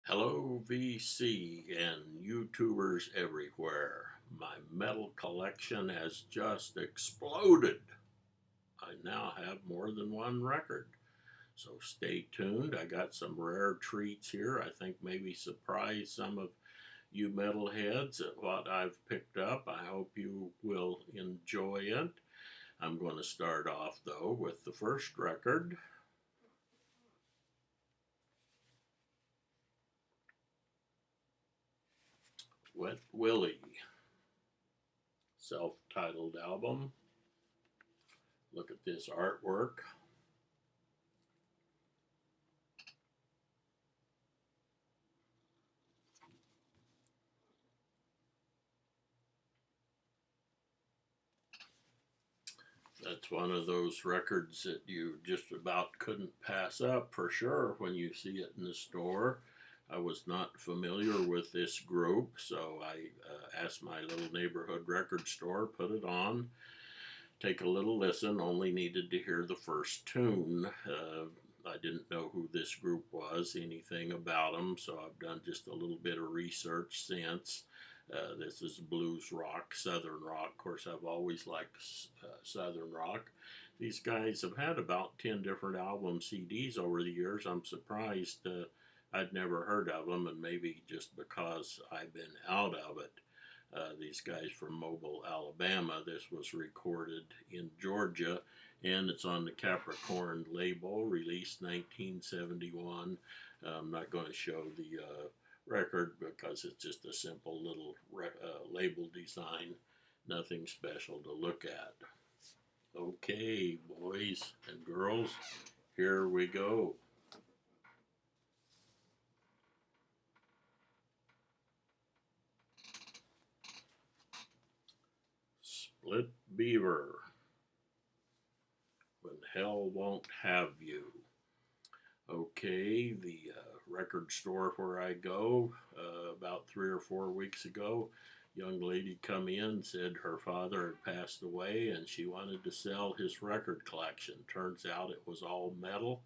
Hello, VC and YouTubers everywhere. My metal collection has just exploded. I now have more than one record. So stay tuned. I got some rare treats here. I think maybe surprise some of you metalheads at what I've picked up. I hope you will enjoy it. I'm going to start off though with the first record. Wet Willie, self-titled album. Look at this artwork. That's one of those records that you just about couldn't pass up for sure when you see it in the store. I was not familiar with this group, so I asked my little neighborhood record store, put it on, take a little listen, only needed to hear the first tune. I didn't know who this group was, anything about them, so I've done just a little bit of research since. This is blues rock, southern rock. Of course, I've always liked southern rock. These guys have had about 10 different album CDs over the years. I'm surprised I'd never heard of them, and maybe just because I've been out of it. These guys from Mobile, Alabama. This was recorded in Georgia, and it's on the Capricorn label, released 1971. I'm not going to show the record because it's just a simple little label design, nothing special to look at. Okay, boys and girls, here we go. Split Beaver, When Hell Won't Have You. Okay, the record store where I go, about 3 or 4 weeks ago, young lady come in, said her father had passed away and she wanted to sell his record collection. Turns out it was all metal.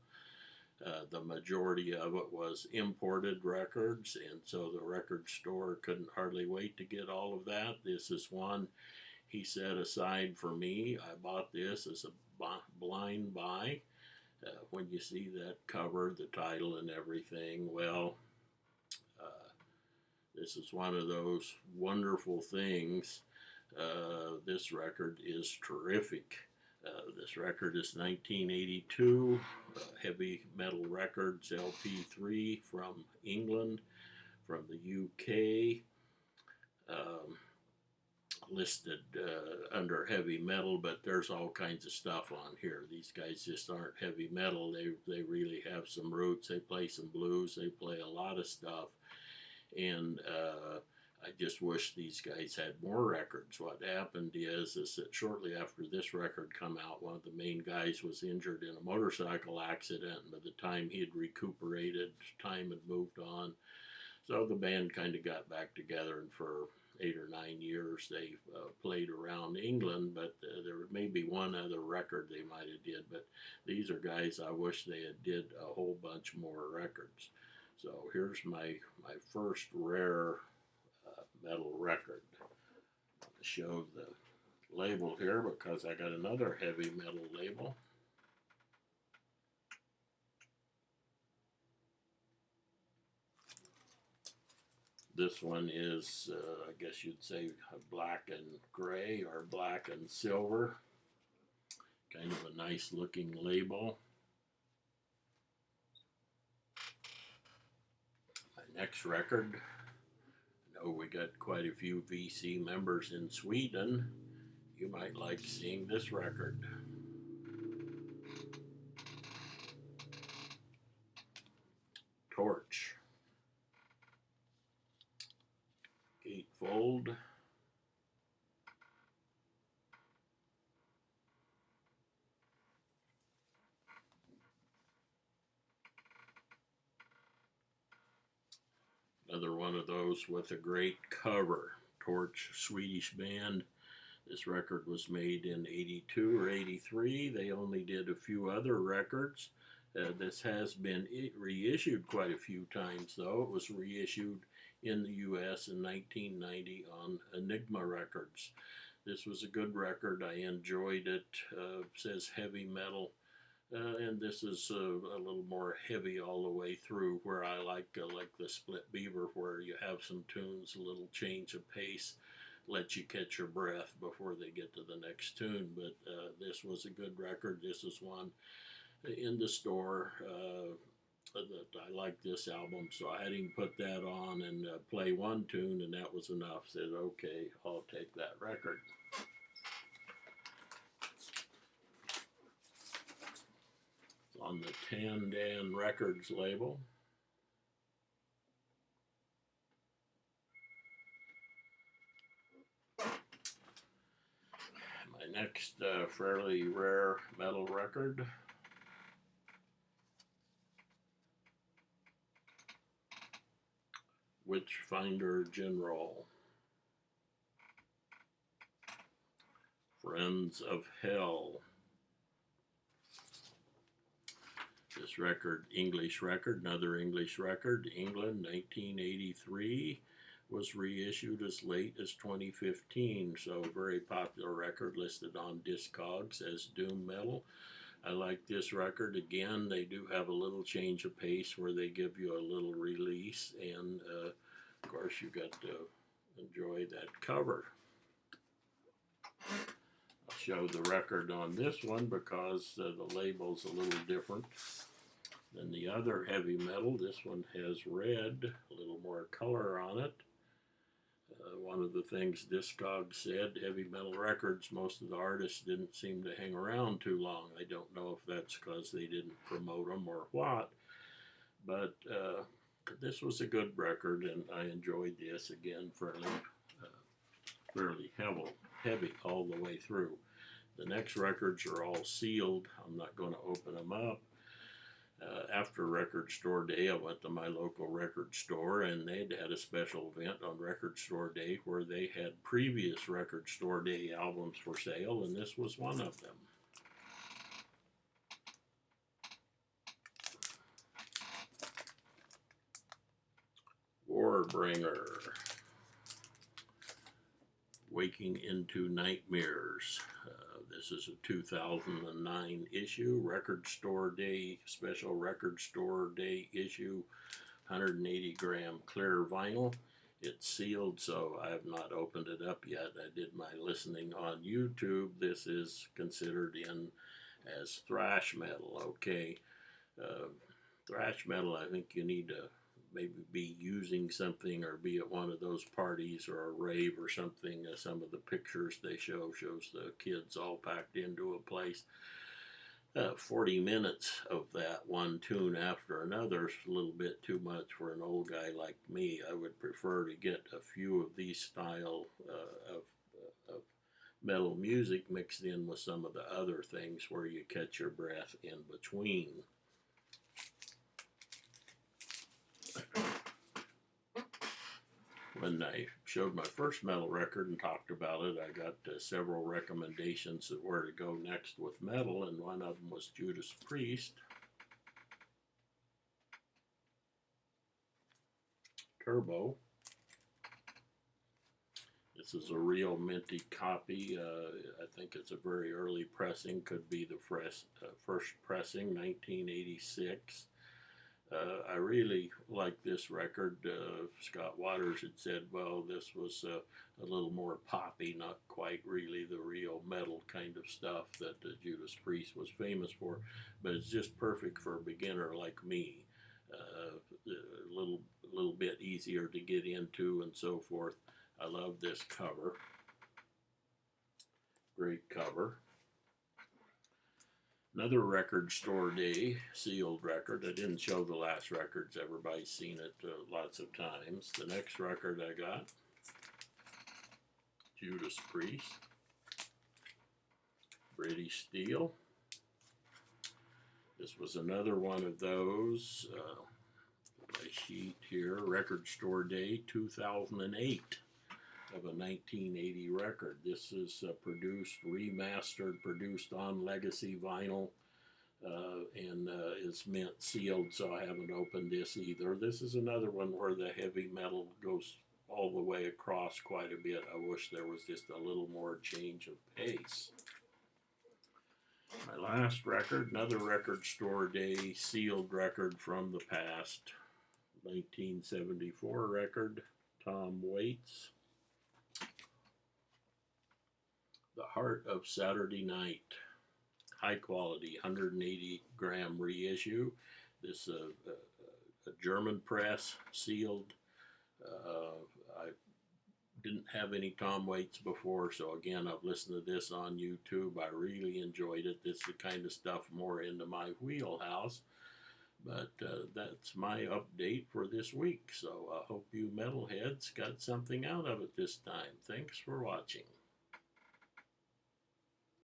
The majority of it was imported records, and so the record store couldn't hardly wait to get all of that. This is one he set aside for me. I bought this as a blind buy. When you see that cover, the title, and everything, well, this is one of those wonderful things. This record is terrific. This record is 1982, Heavy Metal Records LP3 from England, from the UK. Listed under heavy metal, but there's all kinds of stuff on here. These guys just aren't heavy metal. They really have some roots. They play some blues. They play a lot of stuff, and I just wish these guys had more records. What happened is that shortly after this record come out, one of the main guys was injured in a motorcycle accident, and by the time he had recuperated, time had moved on. So the band kind of got back together, and for 8 or 9 years they played around England, but there may be one other record they might have did, but these are guys I wish they had did a whole bunch more records. So here's my first rare metal record. I'll show the label here because I got another heavy metal label. This one is, I guess you'd say, black and gray or black and silver. Kind of a nice looking label. My next record, I know we got quite a few VC members in Sweden. You might like seeing this record. Torch. Gatefold. Another one of those with a great cover. Torch, Swedish band. This record was made in 82 or 83. They only did a few other records. This has been reissued quite a few times, though. It was reissued in the U.S. in 1990 on Enigma Records. This was a good record. I enjoyed it. Says heavy metal. And this is a little more heavy all the way through, where I like the Split Beaver, where you have some tunes, a little change of pace, let you catch your breath before they get to the next tune. But this was a good record. This is one in the store that I like this album, so I had him put that on and play one tune, and that was enough. Said, okay, I'll take that record. It's on the Tandan Records label. My next fairly rare metal record, Witchfinder General, Friends of Hell. This record, English record, another English record, England, 1983, was reissued as late as 2015, so very popular record, listed on Discogs as doom metal. I like this record. Again, they do have a little change of pace where they give you a little release, and of course you got to enjoy that cover. I'll show the record on this one because the label's a little different than the other heavy metal. This one has red, a little more color on it. One of the things Discogs said, heavy metal records, most of the artists didn't seem to hang around too long. I don't know if that's because they didn't promote them or what, but this was a good record, and I enjoyed this. Again, fairly heavy all the way through. The next records are all sealed. I'm not going to open them up. After Record Store Day, I went to my local record store, and they'd had a special event on Record Store Day where they had previous Record Store Day albums for sale, and this was one of them. Warbringer, Waking into Nightmares. This is a 2009 issue, Record Store Day, special Record Store Day issue, 180 gram clear vinyl. It's sealed, so I have not opened it up yet. I did my listening on YouTube. This is considered in as thrash metal, okay. Thrash metal, I think you need to maybe be using something or be at one of those parties or a rave or something. Some of the pictures they shows the kids all packed into a place. 40 minutes of that one tune after another is a little bit too much for an old guy like me. I would prefer to get a few of these style of metal music mixed in with some of the other things where you catch your breath in between. When I showed my first metal record and talked about it, I got several recommendations of where to go next with metal, and one of them was Judas Priest. Turbo. This is a real minty copy. I think it's a very early pressing, could be the first pressing, 1986. I really like this record. Scott Waters had said, well, this was a little more poppy, not quite really the real metal kind of stuff that Judas Priest was famous for, but it's just perfect for a beginner like me. A little bit easier to get into and so forth. I love this cover. Great cover. Another Record Store Day sealed record. I didn't show the last records. Everybody's seen it lots of times. The next record I got, Judas Priest, British Steel. This was another one of those. My sheet here, Record Store Day 2008 of a 1980 record. This is produced on legacy vinyl. and is mint sealed, so I haven't opened this either. This is another one where the heavy metal goes all the way across quite a bit. I wish there was just a little more change of pace. My last record, another record store day sealed record from the past, 1974 record, Tom Waits. The Heart of Saturday Night. High quality, 180 gram reissue. This a German press, sealed. I didn't have any Tom Waits before, so again, I've listened to this on YouTube. I really enjoyed it. This is the kind of stuff more into my wheelhouse. But that's my update for this week. So I hope you metalheads got something out of it this time. Thanks for watching.